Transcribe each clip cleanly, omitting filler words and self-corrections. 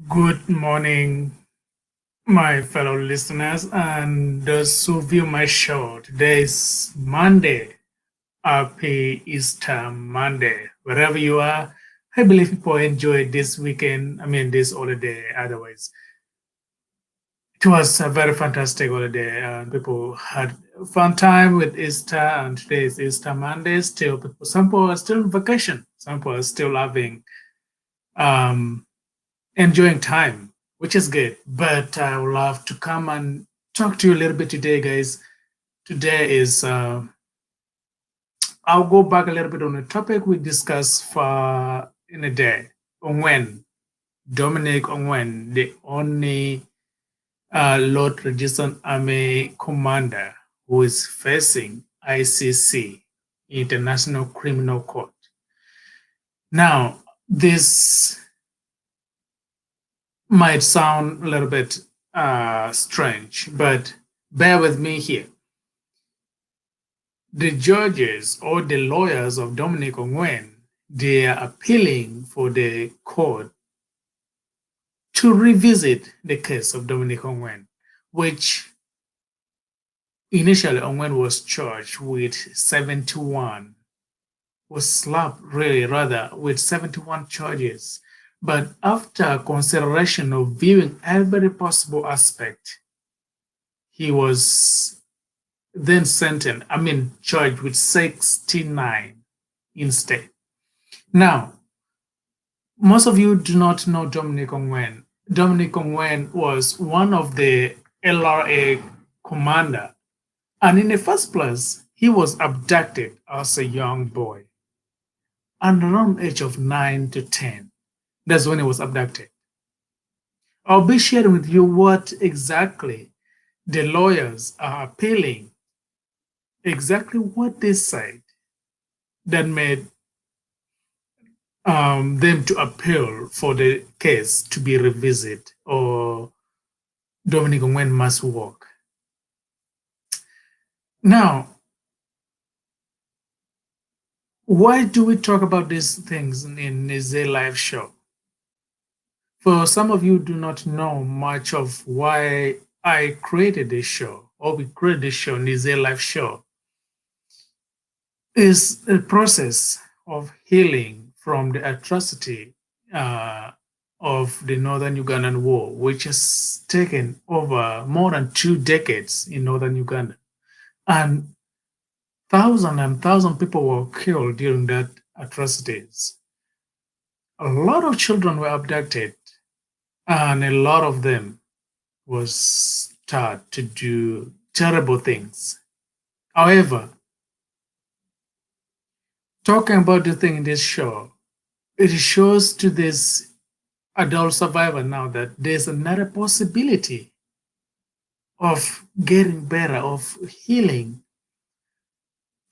Good morning, my fellow listeners, and those who view my show. Today is Monday. Happy Easter Monday. Wherever you are, I believe people enjoyed this weekend. This holiday. Otherwise, it was a very fantastic holiday, and people had a fun time with Easter. And today is Easter Monday. Still, some people are still on vacation. Some people are still having um, enjoying time, which is good. But I would love to come and talk to you a little bit today, guys. Today is, I'll go back a little bit on the topic we discussed for in a day. Ongwen, Dominic Ongwen, the only Lord Resistance Army commander who is facing ICC, International Criminal Court. Now, this might sound a little bit strange, but bear with me here. The judges or the lawyers of Dominic Ongwen, they are appealing for the court to revisit the case of Dominic Ongwen, which initially Ongwen was charged with 71, was slapped really rather with 71 charges. But after consideration of viewing every possible aspect, he was then charged with 69 instead. Now, most of you do not know Dominic Ongwen. Dominic Ongwen was one of the LRA commander. And in the first place, he was abducted as a young boy. And around the age of 9 to 10, that's when he was abducted. I'll be sharing with you what exactly the lawyers are appealing, exactly what they said that made them to appeal for the case to be revisited or Dominic Ongwen must walk. Now, why do we talk about these things in a live show? For some of you do not know much of why I created this show, or we created this show, Nize Live Show, is a process of healing from the atrocity of the Northern Ugandan War, which has taken over more than 2 decades in Northern Uganda. And thousands people were killed during that atrocities. A lot of children were abducted, and a lot of them was taught to do terrible things. However, talking about the thing in this show, it shows to this adult survivor now that there's another possibility of getting better, of healing,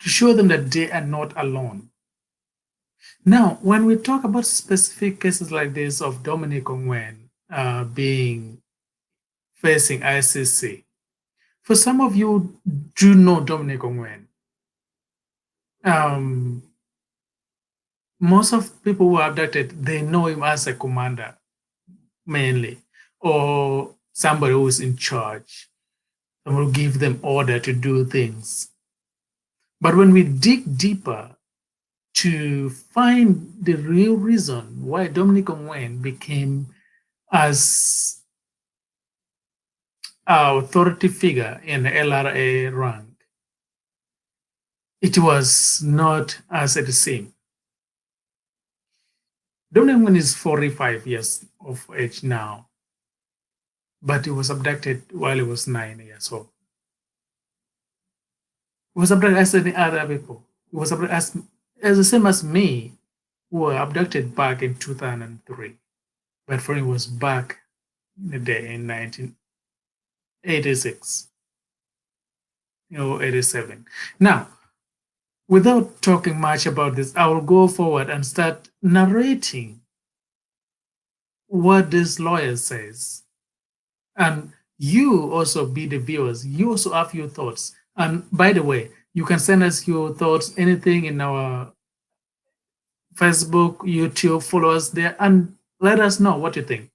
to show them that they are not alone. Now, when we talk about specific cases like this of Dominic Ongwen being facing ICC, for some of you do know Dominic Ongwen. Most of people who are abducted, they know him as a commander mainly, or somebody who is in charge and will give them order to do things. But when we dig deeper to find the real reason why Dominic Ongwen became as an authority figure in the LRA rank, it was not as it seemed. Dominic Ongwen is 45 years of age now, but he was abducted while he was 9 years old. He was abducted as any other people. He was abducted as the same as me, who were abducted back in 2003. But for him was back in the day in 1986, 87. Now, without talking much about this, I will go forward and start narrating what this lawyer says. And you also be the viewers. You also have your thoughts. And by the way, you can send us your thoughts, anything in our Facebook, YouTube, follow us there, and let us know what you think.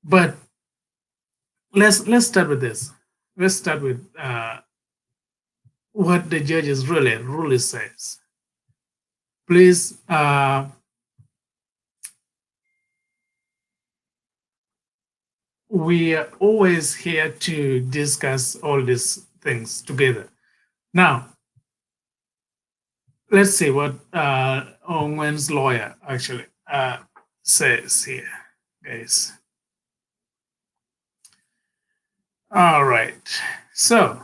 But let's start with this. Let's start with what the judges really says. Please, we are always here to discuss all these things together. Now, let's see what Ongwen's lawyer actually says here, guys. All right. So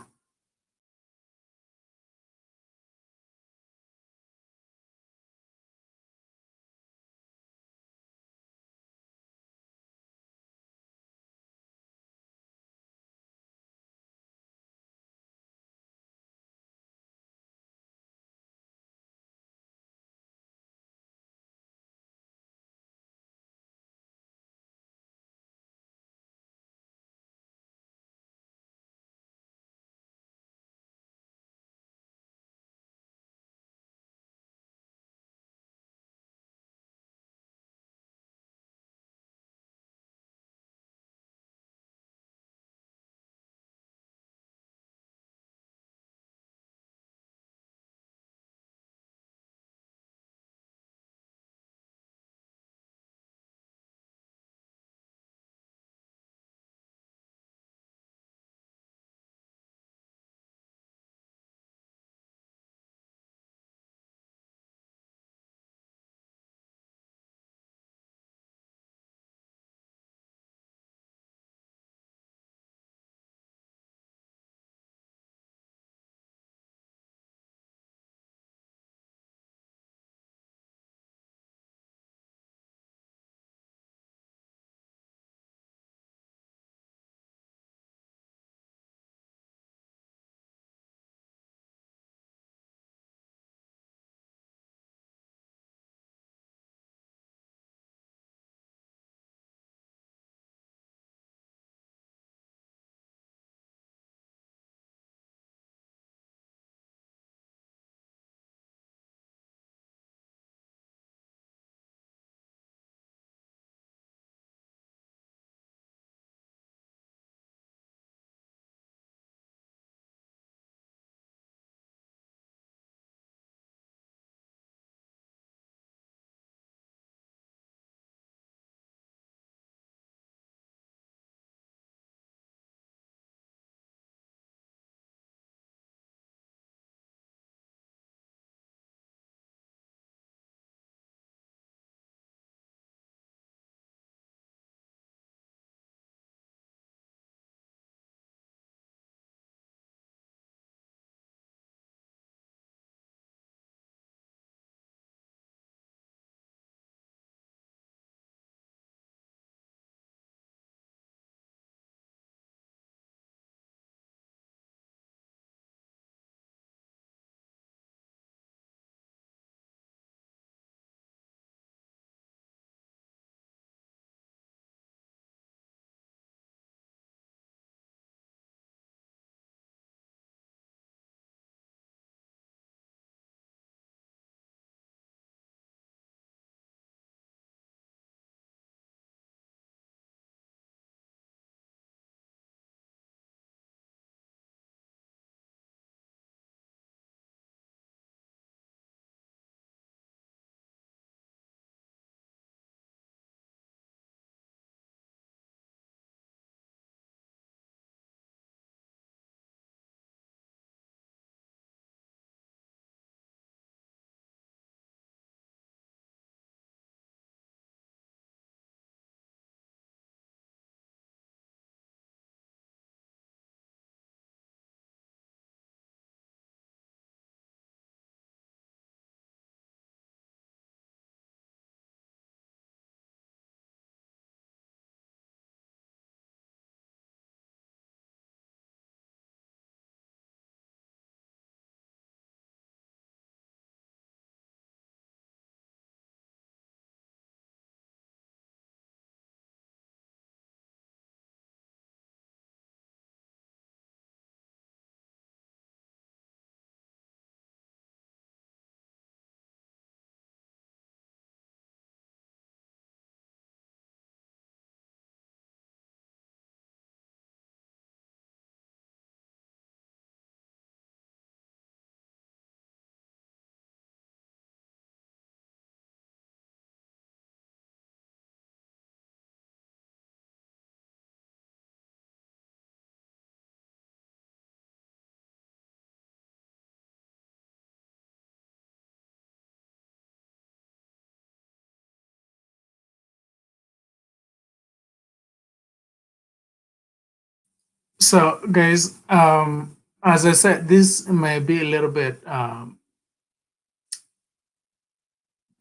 So, guys, as I said, this may be a little bit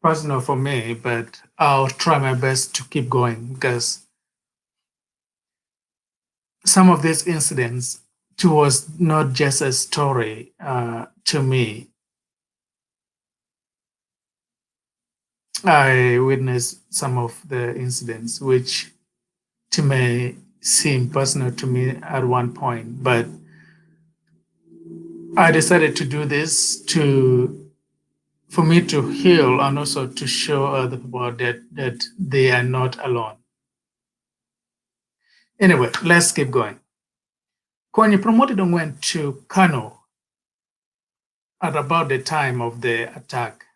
personal for me, but I'll try my best to keep going because some of these incidents was not just a story to me. I witnessed some of the incidents which to me seem personal to me at one point, but I decided to do this to for me to heal and also to show other people that they are not alone. Anyway, let's keep going. Kony promoted and went to Kano at about the time of the attack.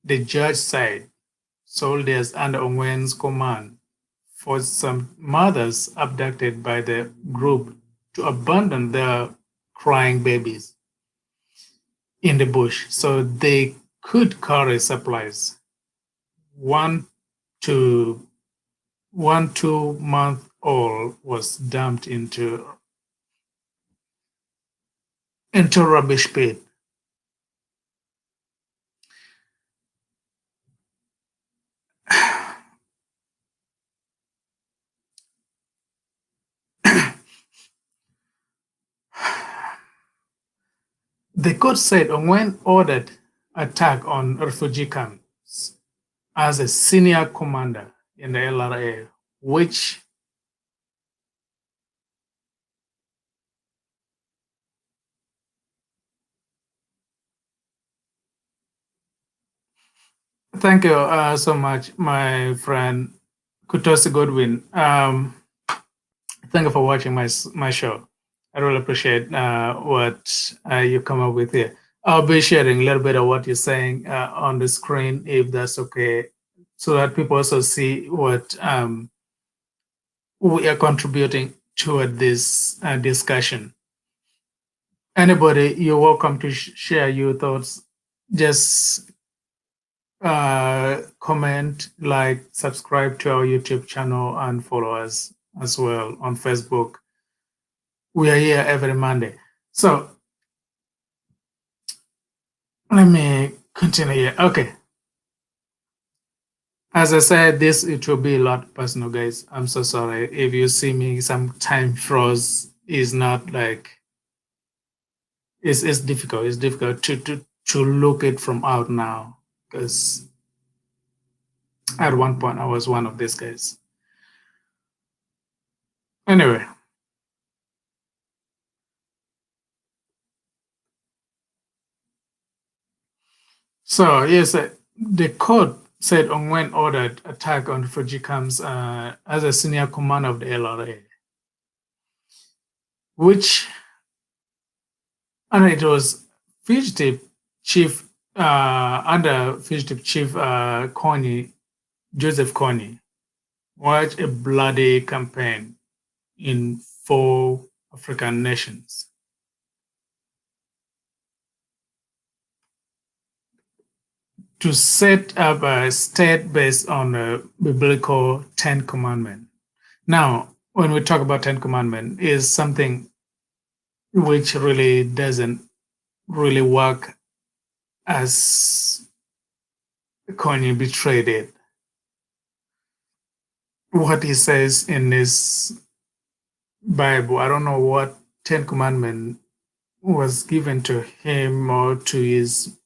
The judge said soldiers under Ongwen's command forced some mothers abducted by the group to abandon their crying babies in the bush so they could carry supplies. One to 2 month old was dumped into rubbish pit. The court said Ongwen ordered attack on refugee camps as a senior commander in the LRA, which thank you so much, my friend Kutosi Godwin. Thank you for watching my show. I really appreciate what you come up with here. I'll be sharing a little bit of what you're saying on the screen, if that's okay, so that people also see what we are contributing toward this discussion. Anybody, you're welcome to share your thoughts. Just comment, like, subscribe to our YouTube channel, and follow us as well on Facebook. We are here every Monday. So let me continue here. Okay. As I said, it will be a lot personal, guys. I'm so sorry if you see me some time froze. Is not like it's difficult. It's difficult to look it from out now because at one point I was one of these guys. Anyway, so yes, the court said Ongwen ordered attack on refugee camps as a senior commander of the LRA, which, and it was fugitive chief under fugitive chief Joseph Kony. What a bloody campaign in 4 African nations. To set up a state based on a biblical 10 commandment. Now, when we talk about 10 commandment, is something which really doesn't really work as Kanye betrayed it. What he says in his Bible, I don't know what 10 commandment was given to him or to his,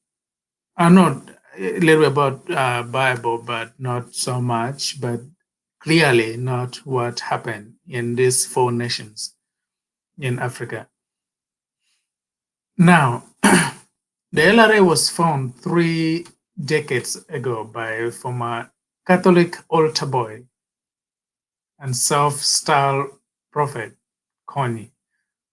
I know a little bit about Bible, but not so much, but clearly not what happened in these 4 nations in Africa. Now, the LRA was found 3 decades ago by a former Catholic altar boy and self-styled prophet, Kony,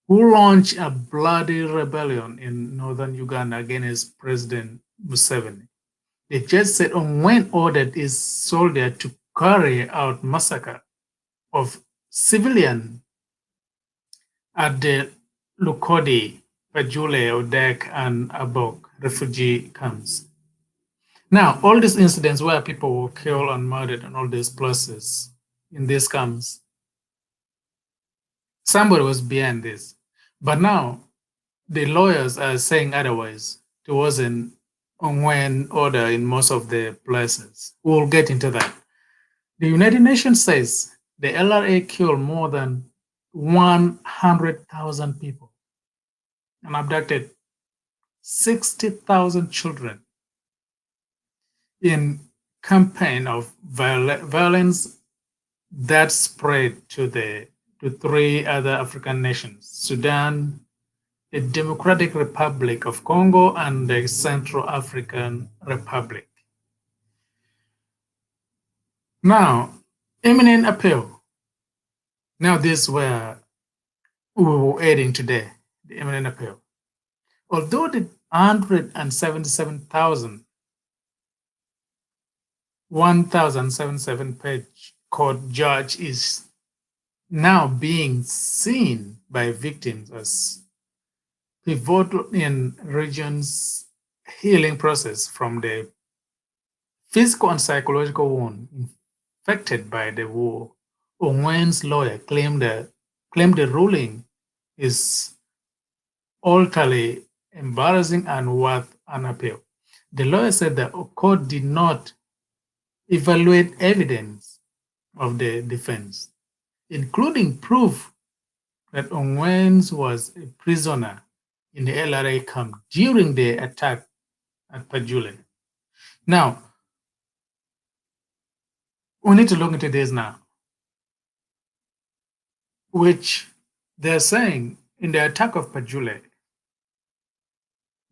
who launched a bloody rebellion in northern Uganda against President Museveni. The judge said Ongwen ordered his soldier to carry out massacre of civilians at the Lukodi, Bajule, Odek, and Abok refugee camps. Now, all these incidents where people were killed and murdered and all these places in these camps, somebody was behind this. But now the lawyers are saying otherwise. There was an Ongwen order in most of the places. We'll get into that. The United Nations says the LRA killed more than 100,000 people and abducted 60,000 children in campaign of violence that spread to three other African nations: Sudan, the Democratic Republic of Congo, and the Central African Republic. Now, imminent appeal. Now, this is where we were heading today, the imminent appeal. Although the 1,077 page court judge is now being seen by victims as pivotal in region's healing process from the physical and psychological wound inflicted by the war, Ongwen's lawyer claimed the ruling is utterly embarrassing and worth an appeal. The lawyer said the court did not evaluate evidence of the defense, including proof that Ongwen was a prisoner in the LRA camp during the attack at Pajule. Now, we need to look into this now, which they're saying in the attack of Pajule,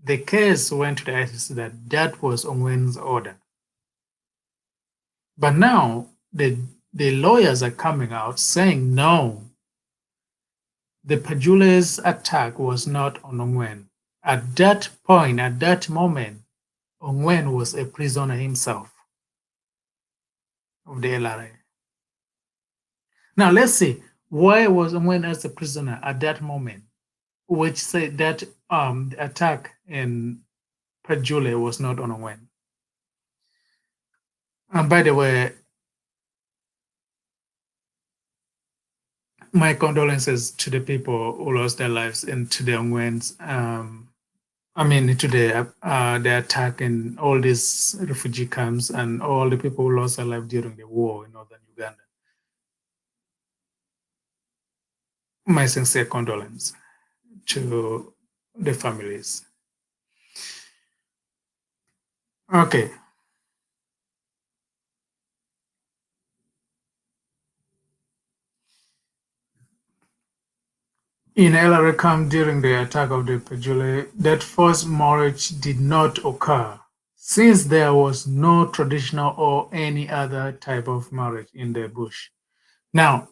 the case went to the ICC that was Ongwen's order. But now the lawyers are coming out saying no, the Pajule's attack was not on Ongwen. At that point, at that moment, Ongwen was a prisoner himself of the LRA. Now let's see, why was Ongwen as a prisoner at that moment, which said that the attack in Pajule was not on Ongwen. And by the way, my condolences to the people who lost their lives into the Ongwen's, into the attack in all these refugee camps and all the people who lost their life during the war in northern Uganda. My sincere condolence to the families. Okay. In LRA camp during the attack of the Pajule, that forced marriage did not occur, since there was no traditional or any other type of marriage in the bush. Now,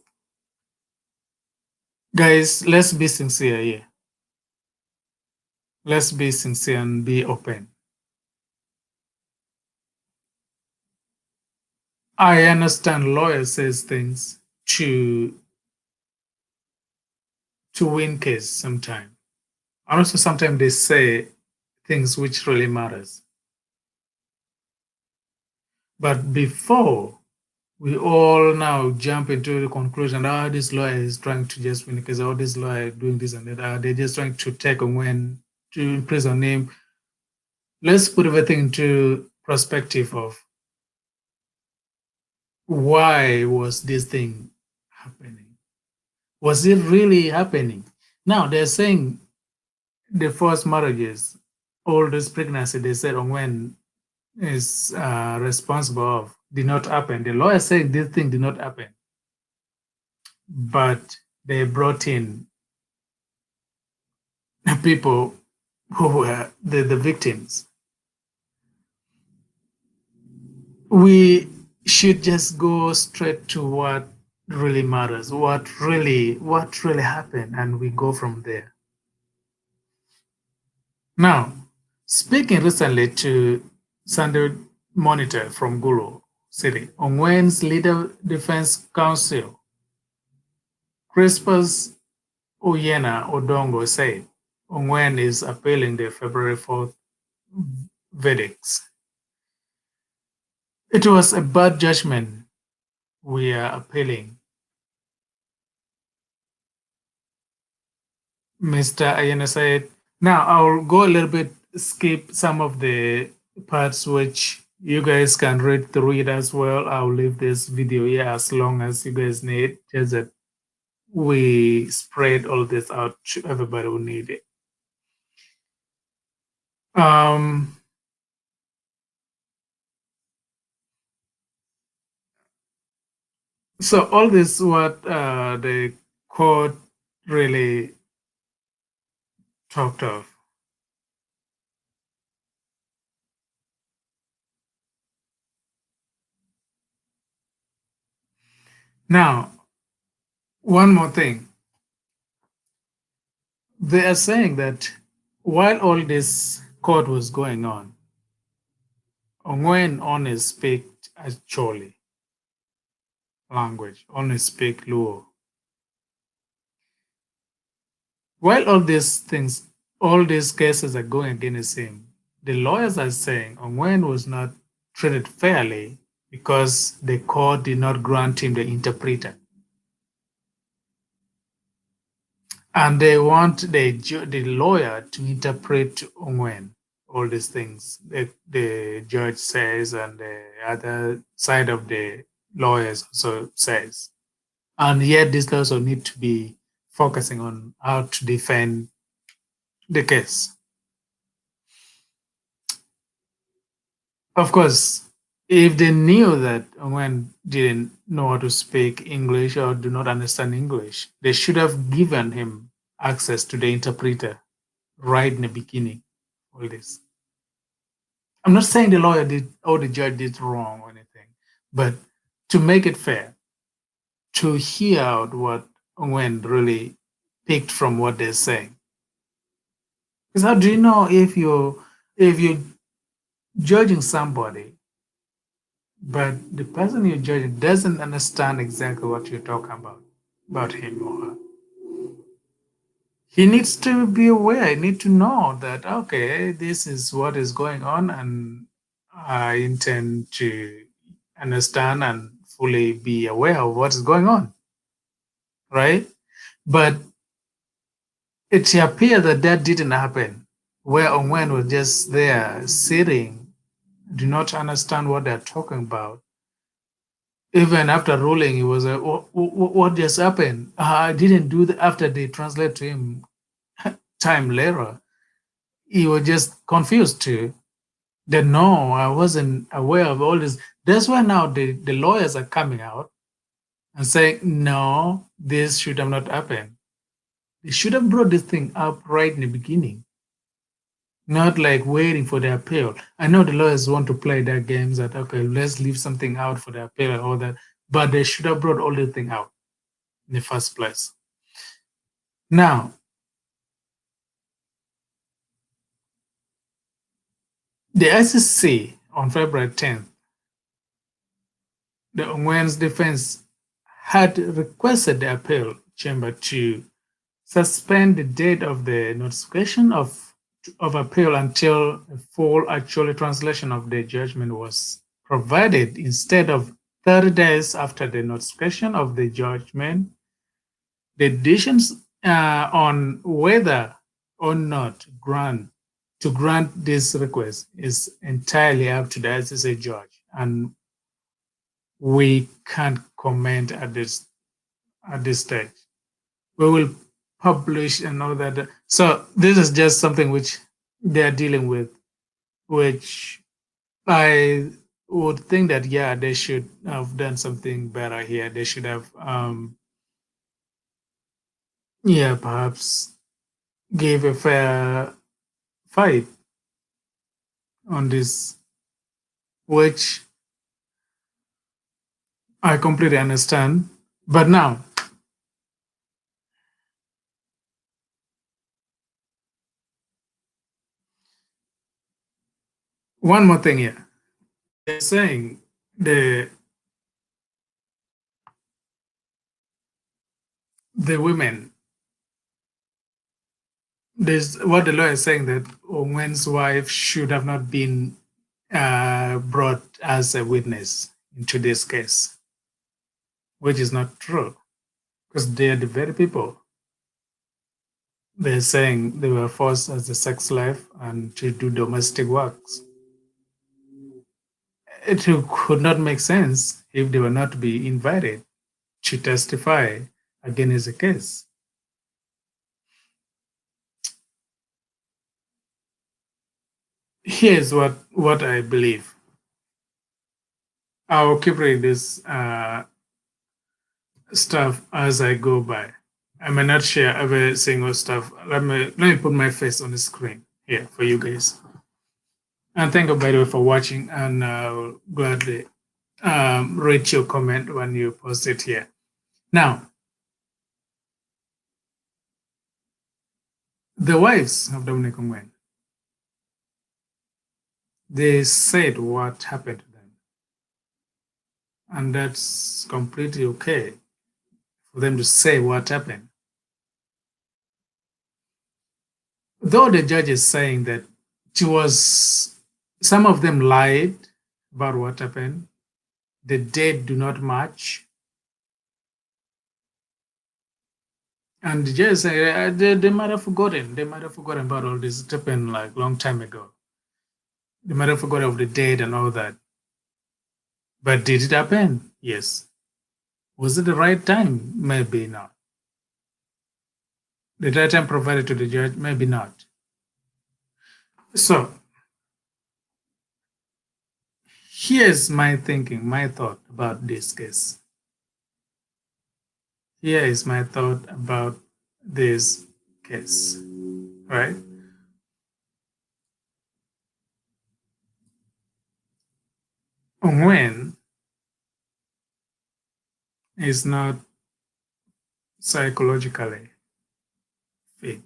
guys, let's be sincere here. Let's be sincere and be open. I understand lawyers says things to win case sometimes. And also sometimes they say things which really matters. But before we all now jump into the conclusion, this lawyer is trying to just win the case, this lawyer doing this and that, they're just trying to take Ongwen to imprison him. Let's put everything into perspective of why was this thing happening? Was it really happening? Now they're saying the forced marriages, all this pregnancy, they said Ongwen is responsible of, did not happen. The lawyer said this thing did not happen, but they brought in people who were the victims. We should just go straight to what really matters, what really happened, and we go from there. Now, speaking recently to Sunday Monitor from Gulu City, Ongwen's leader defense counsel, Crispus Oyena Odongo, said Ongwen is appealing the February 4th verdicts. It was a bad judgment we are appealing. Mr. Ayana said. Now I'll go a little bit, skip some of the parts which you guys can read through it as well. I'll leave this video here as long as you guys need, just that we spread all this out to everybody who need it. So all this what the court really talked of. Now, one more thing. They are saying that while all this court was going on, Ongwen only speak Acholi language, only speak Luo. While all these things, all these cases are going against him, the lawyers are saying Ongwen was not treated fairly because the court did not grant him the interpreter. And they want the lawyer to interpret Ongwen, all these things the judge says and the other side of the lawyers also says. And yet this also need to be focusing on how to defend the case. Of course, if they knew that Ongwen didn't know how to speak English or do not understand English, they should have given him access to the interpreter right in the beginning. All this. I'm not saying the lawyer did or the judge did wrong or anything, but to make it fair, to hear out what Ongwen really picked from what they're saying. Because how do you know if you're judging somebody, but the person you're judging doesn't understand exactly what you're talking about him or her? He needs to be aware, he needs to know that, okay, this is what is going on, and I intend to understand and fully be aware of what is going on, right? But it appears that that didn't happen, where Ongwen was just there sitting, do not understand what they're talking about. Even after ruling, he was like, what just happened? I didn't do that. After they translate to him time later, he was just confused too. That no, I wasn't aware of all this. That's why now the lawyers are coming out and saying, no, this should have not happened. They should have brought this thing up right in the beginning, not like waiting for the appeal. I know the lawyers want to play their games that, okay, let's leave something out for the appeal and all that, but they should have brought all the thing out in the first place. Now, the ICC on February 10th, the Ongwen's defense had requested the appeal chamber to suspend the date of the notification of appeal until a full actual translation of the judgment was provided instead of 30 days after the notification of the judgment. The decisions on whether or not to grant this request is entirely up to the ICC judge, and we can't comment at this stage. We will publish and all that. So this is just something which they are dealing with, which I would think that, yeah, they should have done something better here. They should have, perhaps give a fair fight on this, which I completely understand. But now, one more thing here. They're saying the women, there's what the lawyer is saying, that Ongwen's wife should have not been brought as a witness into this case, which is not true, because they are the very people They're saying they were forced as a sex slave and to do domestic works. It could not make sense if they were not to be invited to testify against the case. Here's what I believe. I'll keep reading this stuff as I go by. I may not share every single stuff. Let me put my face on the screen here for you guys. And thank you, by the way, for watching. And I'll gladly read your comment when you post it here. Now, the wives of Dominic Ongwen, they said what happened to them. And that's completely okay for them to say what happened. Though the judge is saying that some of them lied about what happened, the date do not match. And the judge said they might have forgotten. They might have forgotten about all this. It happened like a long time ago. They might have forgotten of the date and all that. But did it happen? Yes. Was it the right time? Maybe not. The right time provided to the judge? Maybe not. So, here's my thinking, my thought about this case. Here is my thought about this case, right? Ongwen is not psychologically fit,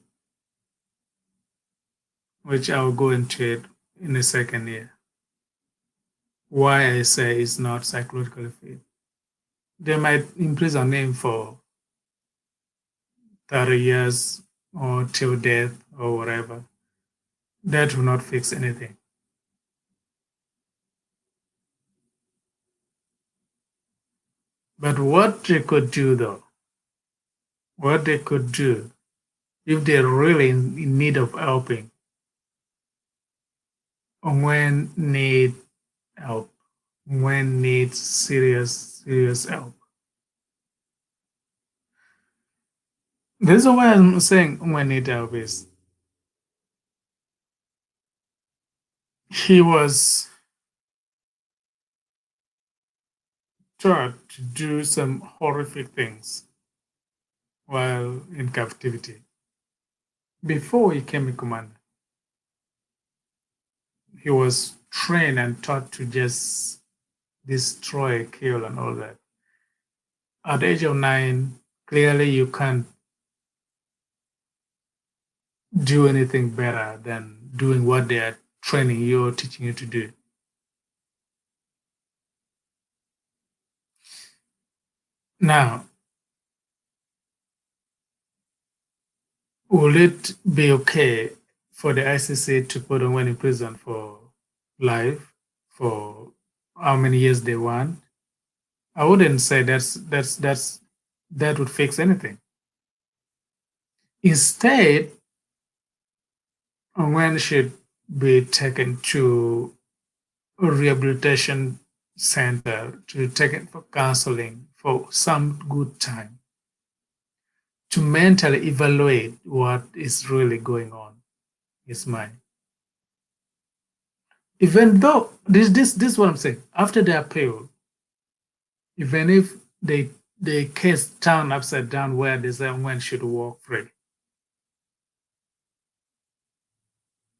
which I'll go into it in a second here. Why I say it's not psychologically fit. They might imprison him for 30 years or till death or whatever. That will not fix anything. But what they could do though, what they could do if they're really in need of helping, Ongwen need help, Ongwen needs serious help. The reason why I'm saying Ongwen need help is he was taught to do some horrific things while in captivity. Before he came a commander, he was trained and taught to just destroy, kill, and all that. At the age of 9, clearly you can't do anything better than doing what they are training you or teaching you to do. Now, will it be okay for the ICC to put Ongwen in prison for life, for how many years they want? I wouldn't say that would fix anything. Instead, Ongwen should be taken to a rehabilitation center, to taken for counseling for some good time, to mentally evaluate what is really going on in his mind. Even though this is what I'm saying, after the appeal, even if the case turned upside down where they say Ongwen should walk free,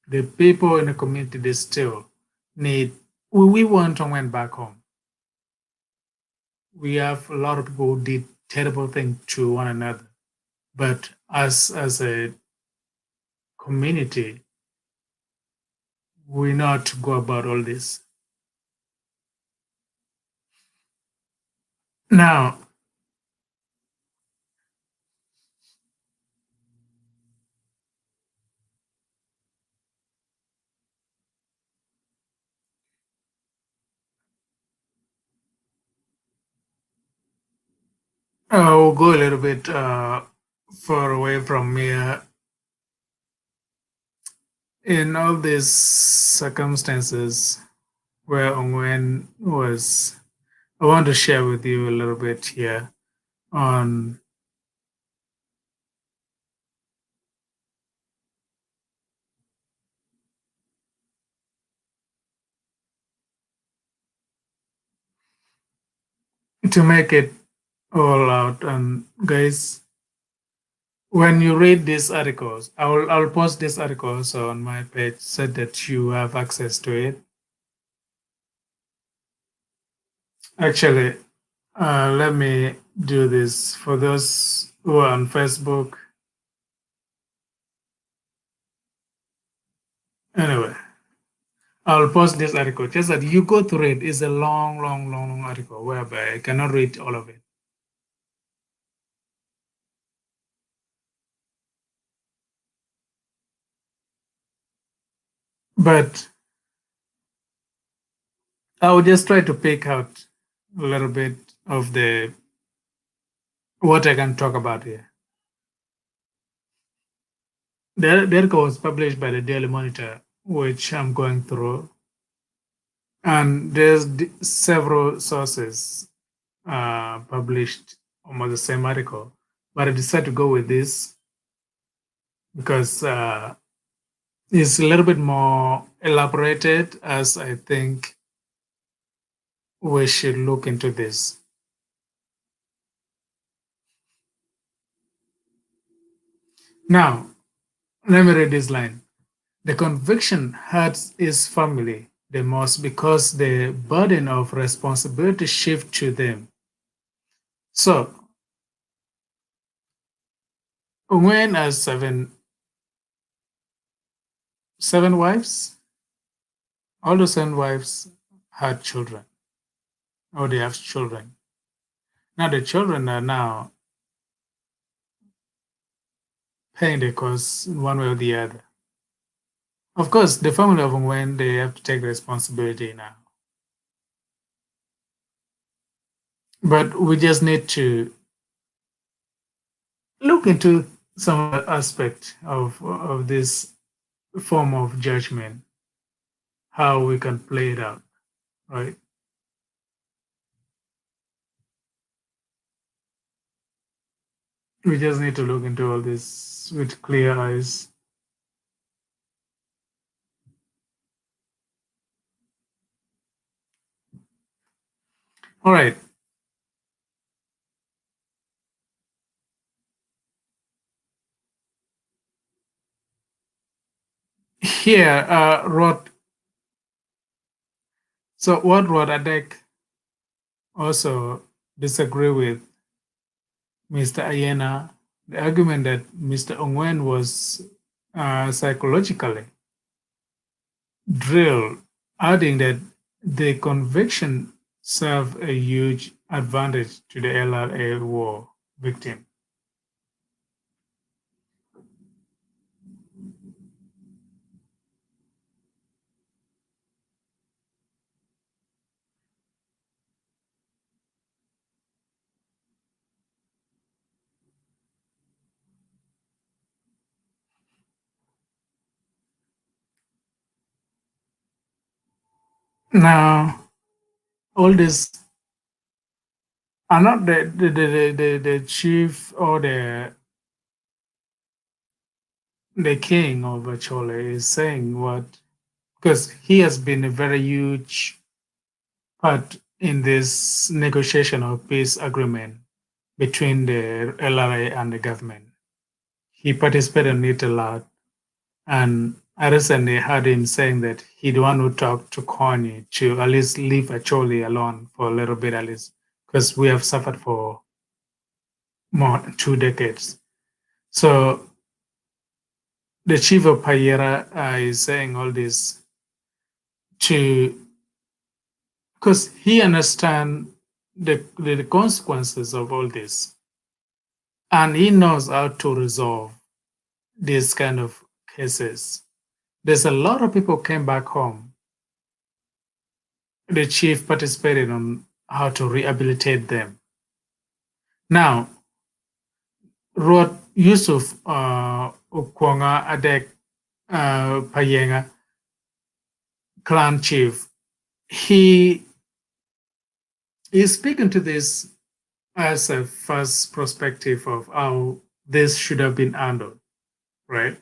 the people in the community, they still need, we want Ongwen back home. We have a lot of people who did terrible things to one another, but as a community, we know how to go about all this. Now, I'll go a little bit far away from here in all these circumstances where Ongwen was, I want to share with you a little bit here on to make it all out. And guys, when you read these articles, I'll post these articles on my page so that you have access to it. Actually, let me do this for those who are on Facebook. Anyway, I'll post this article just that you go through it. It's a long article whereby I cannot read all of it. But I will just try to pick out a little bit of the what I can talk about here. The article was published by the Daily Monitor, which I'm going through, and there's several sources published almost the same article, but I decided to go with this because it's a little bit more elaborated, as I think we should look into this. Now, let me read this line. The conviction hurts his family the most because the burden of responsibility shifts to them. So, Ongwen has seven wives. All the 7 wives had children, or they have children. Now the children are now paying the cost in one way or the other. Of course, the family of Ongwen, they have to take responsibility now. But we just need to look into some aspect of this form of judgment, how we can play it out, right? We just need to look into all this with clear eyes. All right. Here, what Rod Adek also disagree with Mr. Ayena, the argument that Mr. Ongwen was psychologically drilled, adding that the conviction served a huge advantage to the LRA war victim. Now, all this are not the chief or the king of Achole is saying what, because he has been a very huge part in this negotiation of peace agreement between the LRA and the government. He participated in it a lot. And I recently heard him saying that he'd want to talk to Kony to at least leave Acholi alone for a little bit at least, because we have suffered for more than 2 decades. So the chief of Payera is saying all this because he understands the consequences of all this. And he knows how to resolve these kind of cases. There's a lot of people came back home. The chief participated on how to rehabilitate them. Now, Rod Yusuf Ukwonga Adek Payenga clan chief, he is speaking to this as a first perspective of how this should have been handled, right?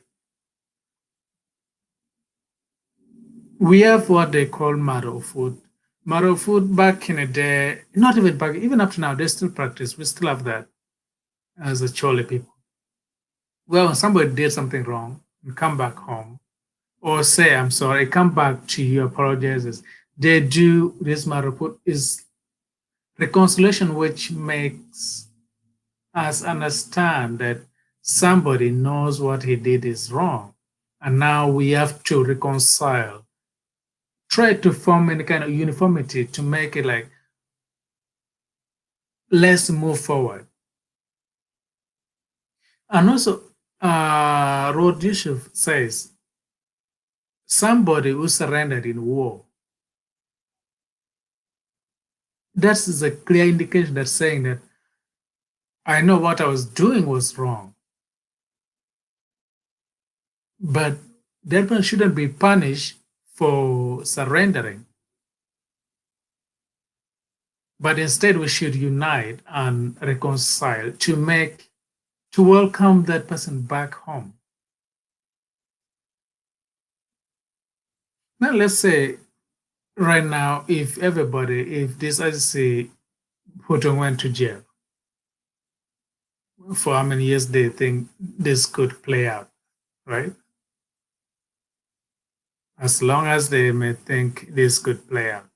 We have what they call marrow food. Marrow food back in the day, not even back, even up to now, they still practice. We still have that as a Chole people. Well, when somebody did something wrong and come back home or say, I'm sorry, come back to you, apologize, they do this marrow food is reconciliation, which makes us understand that somebody knows what he did is wrong. And now we have to reconcile, try to form any kind of uniformity to make it like, let's move forward. And also, Rod Yusuf says, somebody who surrendered in war, that's a clear indication that's saying that I know what I was doing was wrong. But that one shouldn't be punished for surrendering. But instead, we should unite and reconcile to welcome that person back home. Now, let's say right now, if this ICC put went to jail, for how many years they think this could play out, right? As long as they may think this could play out.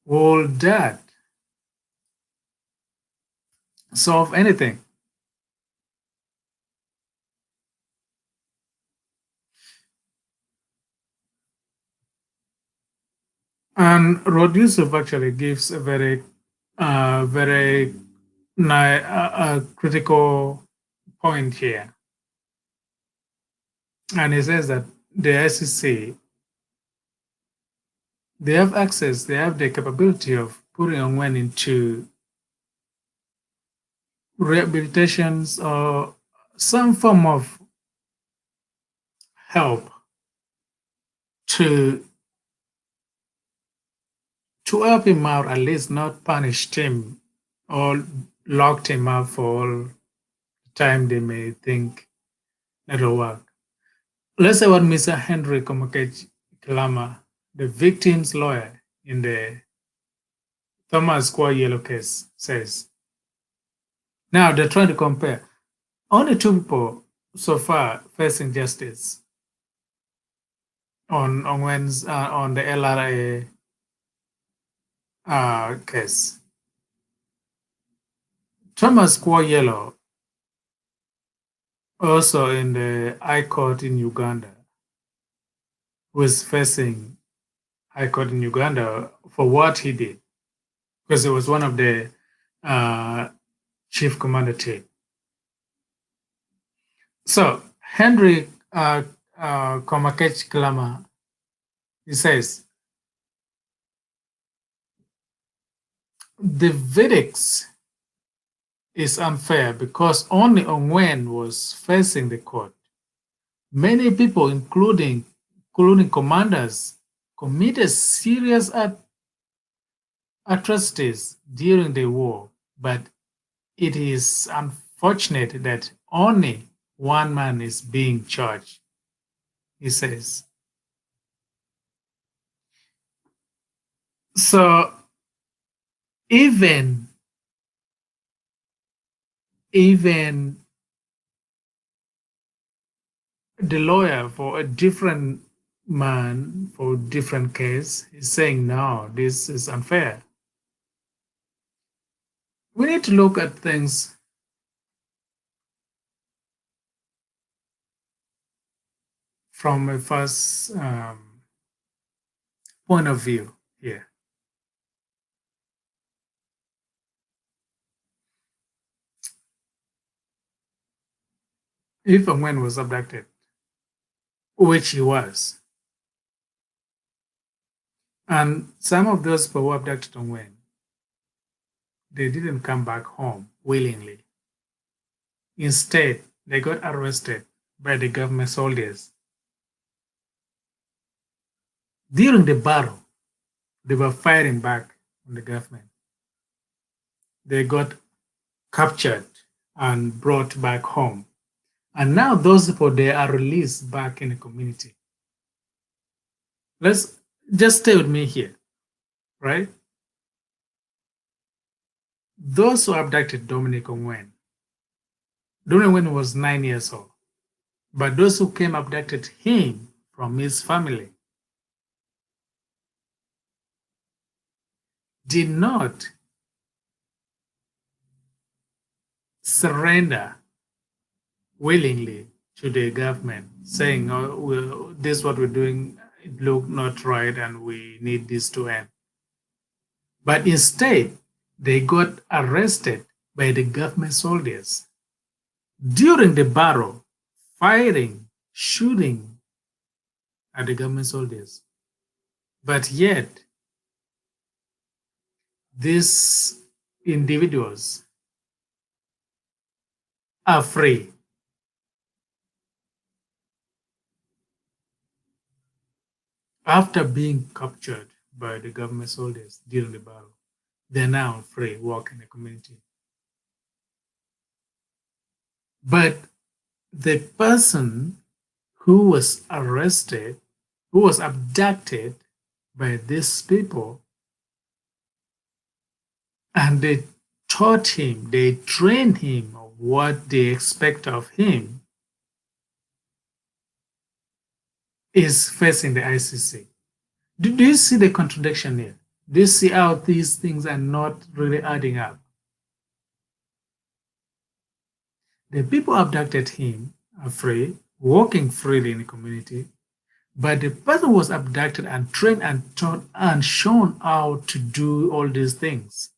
Will that solve anything? And Rod Yusuf actually gives a very critical point here. And he says that the ICC, they have access, they have the capability of putting Ongwen into rehabilitations or some form of help to help him out, at least not punished him or locked him up for all the time they may think that'll work. Let's say what Mr. Henry Komokech Kalama, the victim's lawyer in the Thomas Kwa Yellow case, says. Now they're trying to compare. Only two people so far facing justice on Wednesday, on the LRA case. Thomas Kwa Yellow, also in the High Court in Uganda, was facing High Court in Uganda for what he did, because he was one of the chief commander team. So Henry Komakech Klama, he says, the verdicts is unfair because only Ongwen was facing the court. Many people, including commanders, committed serious atrocities during the war, but it is unfortunate that only one man is being charged, he says. So even the lawyer for a different man for a different case is saying, no, this is unfair. We need to look at things from a first point of view here. If Ongwen was abducted, which he was, and some of those people who abducted Ongwen, they didn't come back home willingly. Instead, they got arrested by the government soldiers. During the battle, they were fighting back on the government. They got captured and brought back home. And now those people, they are released back in the community. Let's just stay with me here, right? Those who abducted Dominic Ongwen was 9 years old. But those who came abducted him from his family did not surrender willingly to the government, saying, oh, this is what we're doing, it look not right, and we need this to end. But instead, they got arrested by the government soldiers. During the battle, firing, shooting at the government soldiers. But yet, these individuals are free. After being captured by the government soldiers during the battle, they're now free, walk in the community. But the person who was arrested, who was abducted by these people, and they taught him, they trained him of what they expect of him, is facing the ICC. Do you see the contradiction here? Do you see how these things are not really adding up? The people abducted him are free, walking freely in the community, but the person was abducted and trained and taught and shown how to do all these things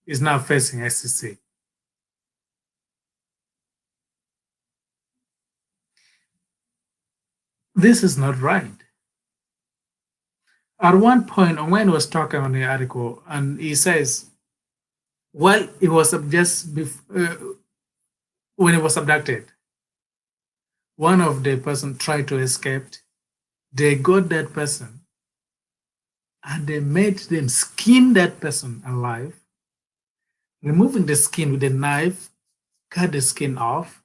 is now facing ICC. This is not right. At one point, Ongwen was talking on the article, and he says, well, it was just when he was abducted, one of the person tried to escape. They got that person, and they made them skin that person alive, removing the skin with a knife, cut the skin off,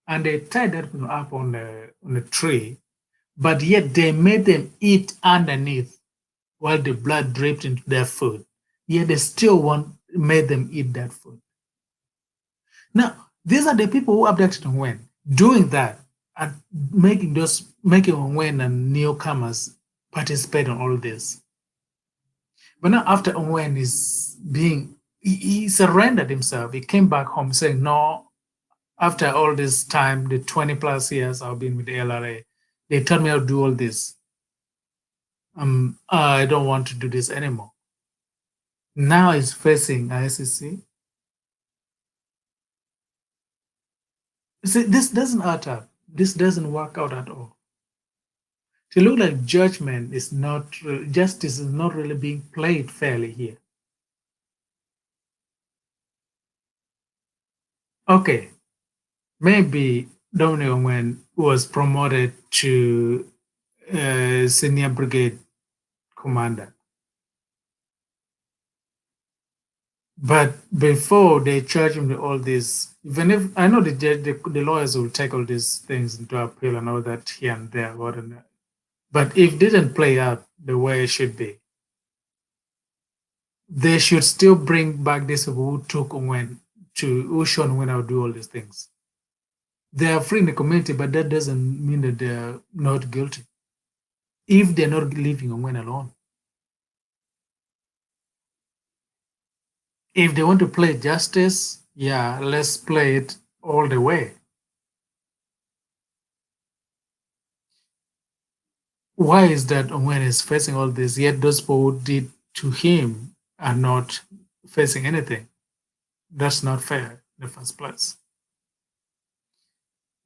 and they tied that person up on a tree. But yet they made them eat underneath while the blood dripped into their food. Yet they still made them eat that food. Now, these are the people who abducted Ongwen, doing that and making Ongwen and newcomers participate in all this. But now after Ongwen he surrendered himself. He came back home saying, no, after all this time, the 20 plus years I've been with the LRA, they told me how to do all this. I don't want to do this anymore. Now he's facing ICC. See, this doesn't add up. This doesn't work out at all. To look like justice is not really being played fairly here. Okay, maybe Dominic Ongwen was promoted to senior brigade commander. But before they charge him with all this, even if I know the lawyers will take all these things into appeal and all that here and there, but if it didn't play out the way it should be, they should still bring back this who took Ongwen who showed Ongwen how to do all these things. They are free in the community, but that doesn't mean that they're not guilty if they're not leaving Ongwen alone. If they want to play justice, yeah, let's play it all the way. Why is that Ongwen is facing all this, yet those people who did to him are not facing anything? That's not fair in the first place.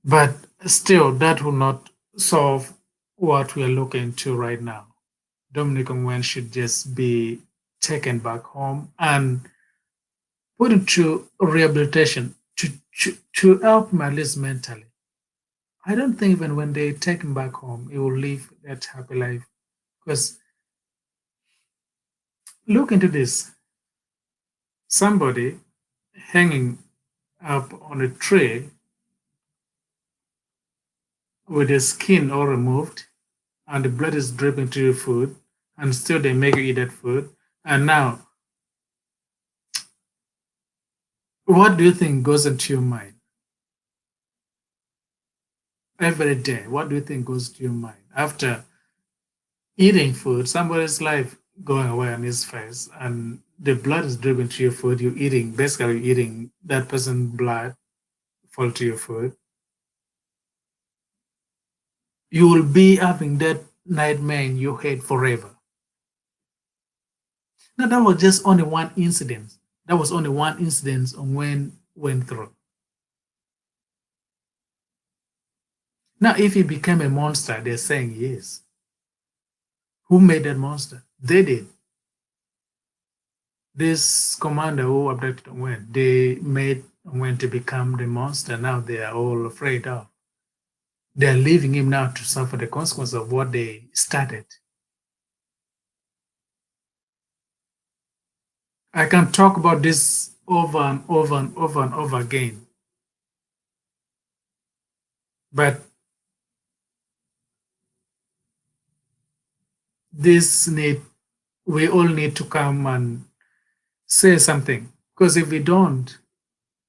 But still, that will not solve what we are looking to right now. Dominic Ongwen should just be taken back home and put into rehabilitation to help him at least mentally. I don't think even when they take him back home, he will live that happy life. Because look into this. Somebody hanging up on a tree with the skin all removed and the blood is dripping to your food, and still they make you eat that food. And now, what do you think goes into your mind every day? What do you think goes to your mind after eating food? Somebody's life going away on his face, and the blood is dripping to your food. You're eating, basically eating that person's blood fall to your food. You will be having that nightmare in your head forever. Now, that was just only one incident. That was only one incident on when went through. Now, if he became a monster, they're saying he is. Who made that monster? They did. This commander who abducted Ongwen, they made Ongwen to become the monster. Now they are all afraid of. They're leaving him now to suffer the consequence of what they started. I can talk about this over and over and over and over again. But we all need to come and say something. Because if we don't,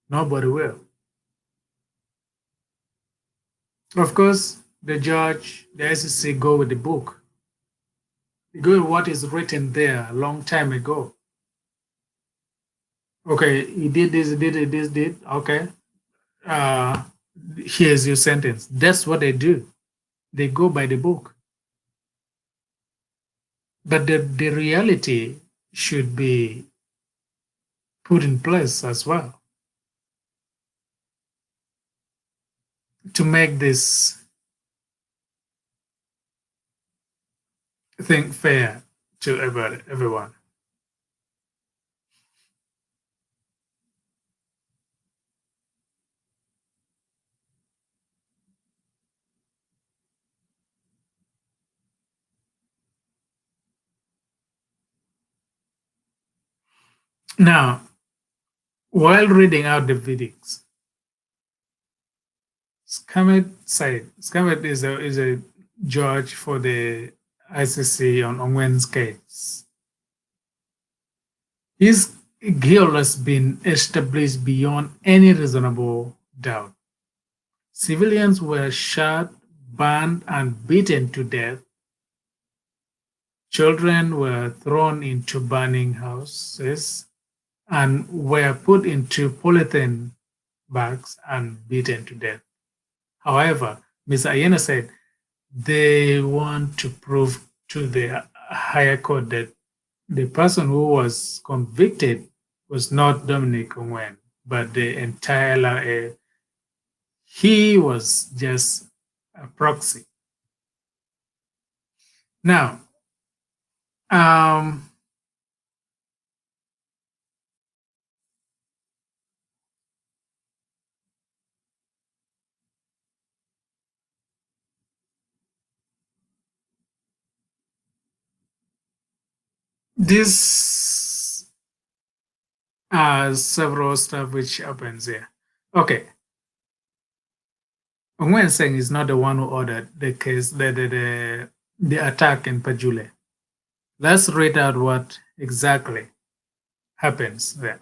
nobody will. Of course, the judge, the ICC go with the book. They go with what is written there a long time ago. Okay, he did this, did. Okay. Here's your sentence. That's what they do. They go by the book. But the reality should be put in place as well to make this thing fair to everyone. Now, while reading out the verdicts, Scamet is a judge for the ICC on Ongwen's case. His guilt has been established beyond any reasonable doubt. Civilians were shot, burned, and beaten to death. Children were thrown into burning houses and were put into polythene bags and beaten to death. However, Ms. Ayena said they want to prove to the higher court that the person who was convicted was not Dominic Ongwen, but the entire he was just a proxy. Now, this several stuff which happens here. Okay. Ongwen Seng is not the one who ordered the case, the attack in Pajule. Let's read out what exactly happens there.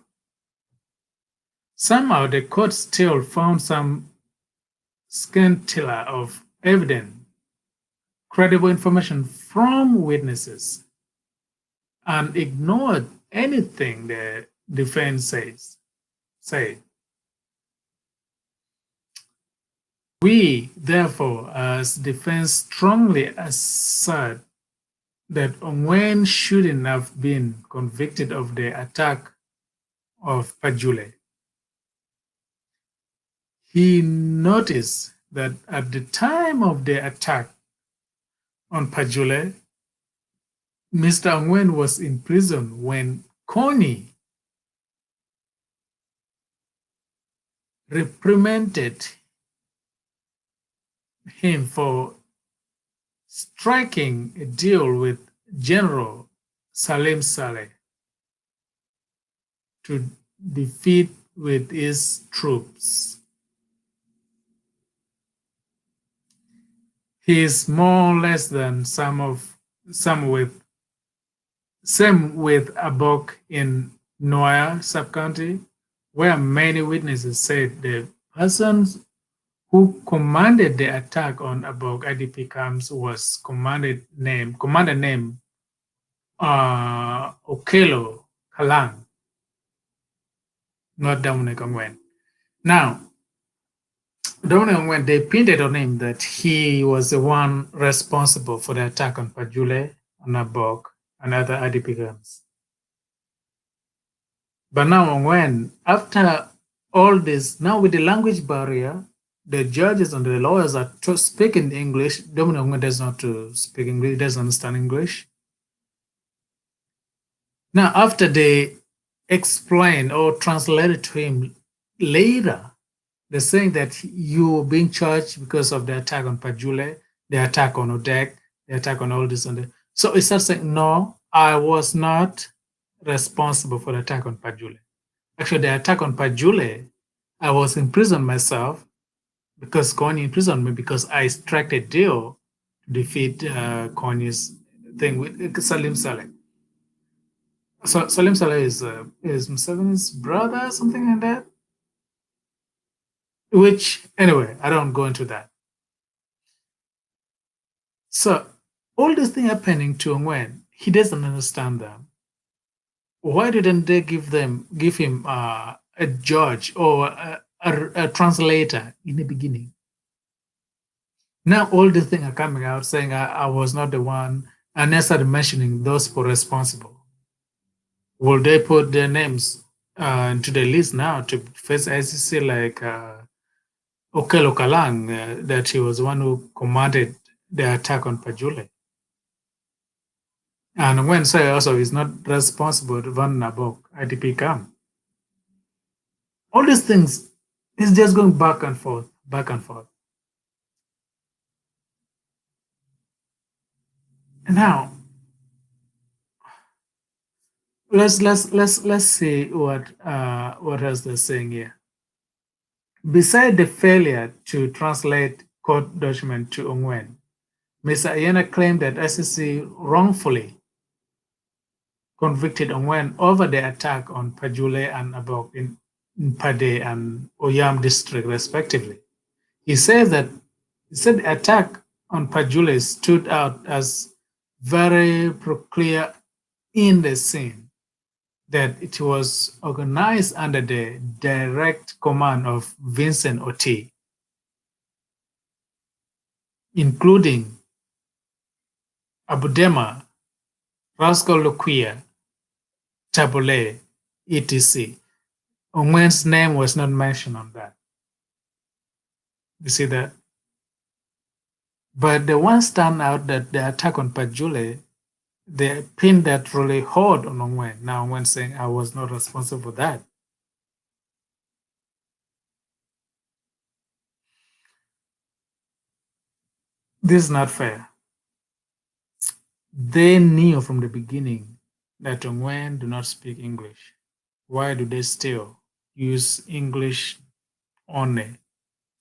Somehow the court still found some scintilla of evidence, credible information from witnesses, and ignored anything the defense said. We, therefore, as defense strongly assert that Ongwen shouldn't have been convicted of the attack of Pajule. He noticed that at the time of the attack on Pajule, Mr. Ongwen was in prison when Kony reprimanded him for striking a deal with General Salim Saleh to defeat with his troops. He is more or less than some with Abok in Noir sub-county, where many witnesses said the persons who commanded the attack on Abok IDP camps was commander name Okelo Kalang, not Dominic Ongwen. Now, Dominic Ongwen, they pinned it on him that he was the one responsible for the attack on Pajule, on Abok, and other IDP camps. But now Ongwen, after all this, now with the language barrier, the judges and the lawyers are speaking English. Dominic Ongwen does not speak English, doesn't understand English. Now, after they explain or translated to him later, they're saying that you're being charged because of the attack on Pajule, the attack on Odek, the attack on all this and that. So he starts saying, no, I was not responsible for the attack on Pajule. Actually, the attack on Pajule, I was in prison myself because Kony imprisoned me because I struck a deal to defeat Kony's thing with Salim Saleh. So Salim Saleh is Museveni's brother, something like that. Which, anyway, I don't go into that. So all this thing happening to Ongwen, he doesn't understand them. Why didn't they give him a judge or a translator in the beginning? Now all these things are coming out saying I was not the one, and they started mentioning those people responsible. Will they put their names into the list now to face ICC like Okelo Kalang, that he was the one who commanded the attack on Pajule? And when say also is not responsible to Van Nabok, IDP camp. All these things is just going back and forth, back and forth. And now let's see what else they're saying here. Beside the failure to translate court document to Ongwen, Mr. Ayena claimed that ICC wrongfully convicted Ongwen over the attack on Pajule and Abok in Pade and Oyam district, respectively. He said the attack on Pajule stood out as very clear in the scene, that it was organized under the direct command of Vincent Oti, including Abudema, Rascal Luquia, Tabule, etc. Ongwen's name was not mentioned on that. You see that? But the one stand out that the attack on Pajule, they pinned that really hard on Ongwen. Now Ongwen saying I was not responsible for that. This is not fair. They knew from the beginning that Ongwen do not speak English. Why do they still use English only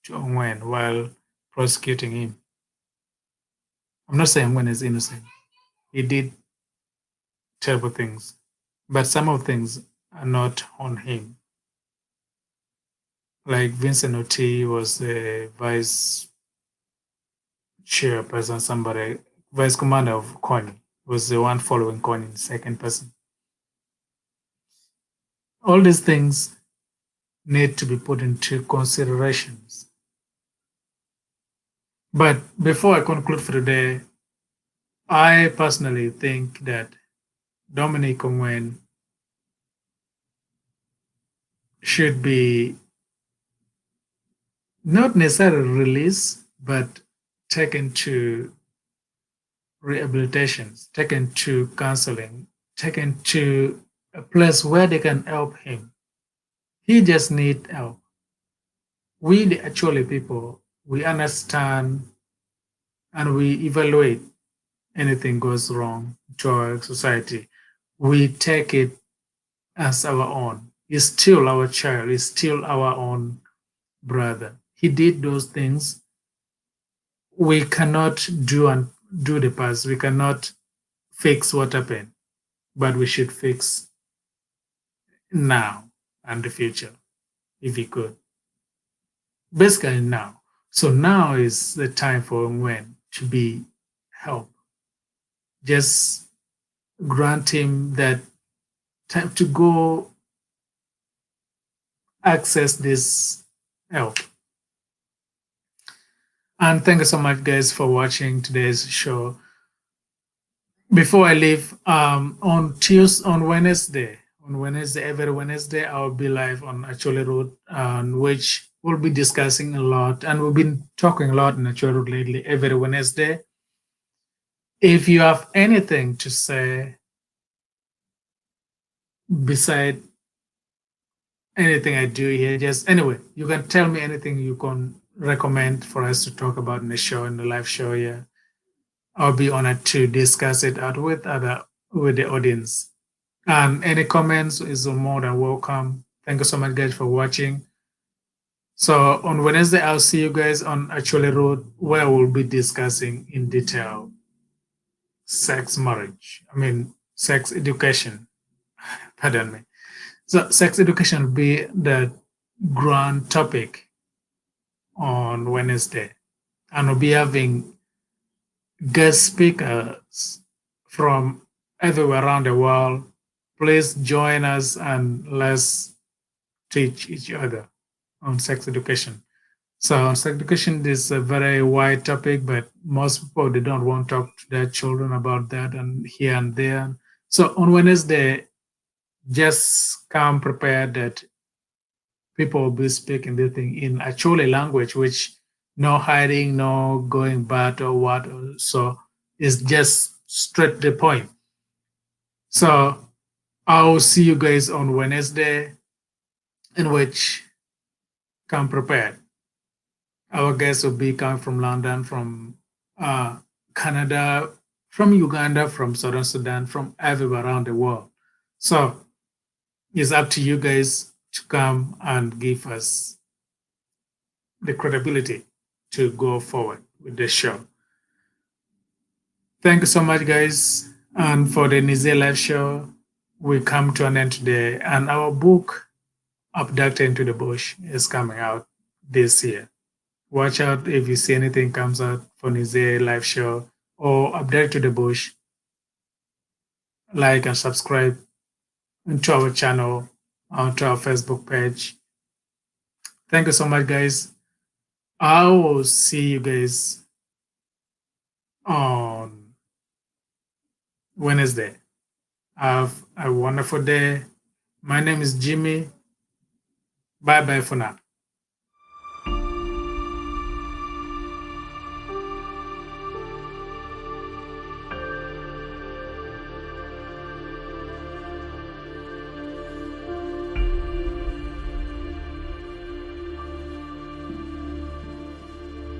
to Ongwen while prosecuting him? I'm not saying Ongwen is innocent. He did terrible things, but some of things are not on him. Like Vincent Oti was the vice chairperson, vice commander of Kony, was the one following Kony in second person. All these things need to be put into considerations. But before I conclude for today, I personally think that Dominic Ongwen should be not necessarily released, but taken to rehabilitations, taken to counseling, taken to a place where they can help him. He just needs help. We, the actual people, we understand and we evaluate anything goes wrong to our society, we take it as our own. He's still our child, he's still our own brother. He did those things. We cannot do the past. We cannot fix what happened, but we should fix now and the future if we could. Basically now. So now is the time for Ongwen to be helped. Just grant him that time to go access this help. And thank you so much, guys, for watching today's show. Before I leave, on Wednesday, every Wednesday, I'll be live on Actually Road, which we'll be discussing a lot, and we've been talking a lot in Actually Road lately. Every Wednesday, if you have anything to say beside anything I do here, just anyway, you can tell me anything you can recommend for us to talk about in the show, in the live show here. I'll be honored to discuss it out with the audience. And any comments is more than welcome. Thank you so much, guys, for watching. So on Wednesday, I'll see you guys on Actually Road, where we'll be discussing in detail sex education. Pardon me. So sex education will be the grand topic on Wednesday. And we'll be having guest speakers from everywhere around the world. Please join us and let's teach each other on sex education. So on sex education is a very wide topic, but most people, they don't want to talk to their children about that and here and there. So on Wednesday, just come prepared that people will be speaking this thing in actually language, which no hiding, no going bad or what. So it's just straight to the point. So I'll see you guys on Wednesday, in which come prepared. Our guests will be coming from London, from Canada, from Uganda, from Southern Sudan, from everywhere around the world. So it's up to you guys to come and give us the credibility to go forward with the show. Thank you so much, guys. And for the Nize Live Show, we come to an end today. And our book, Abducted into the Bush, is coming out this year. Watch out if you see anything comes out for Nize Live Show or Abducted to the Bush. Like and subscribe to our channel, to our Facebook page. Thank you so much, guys. I will see you guys on Wednesday. Have a wonderful day. My name is Jimmy. Bye-bye for now.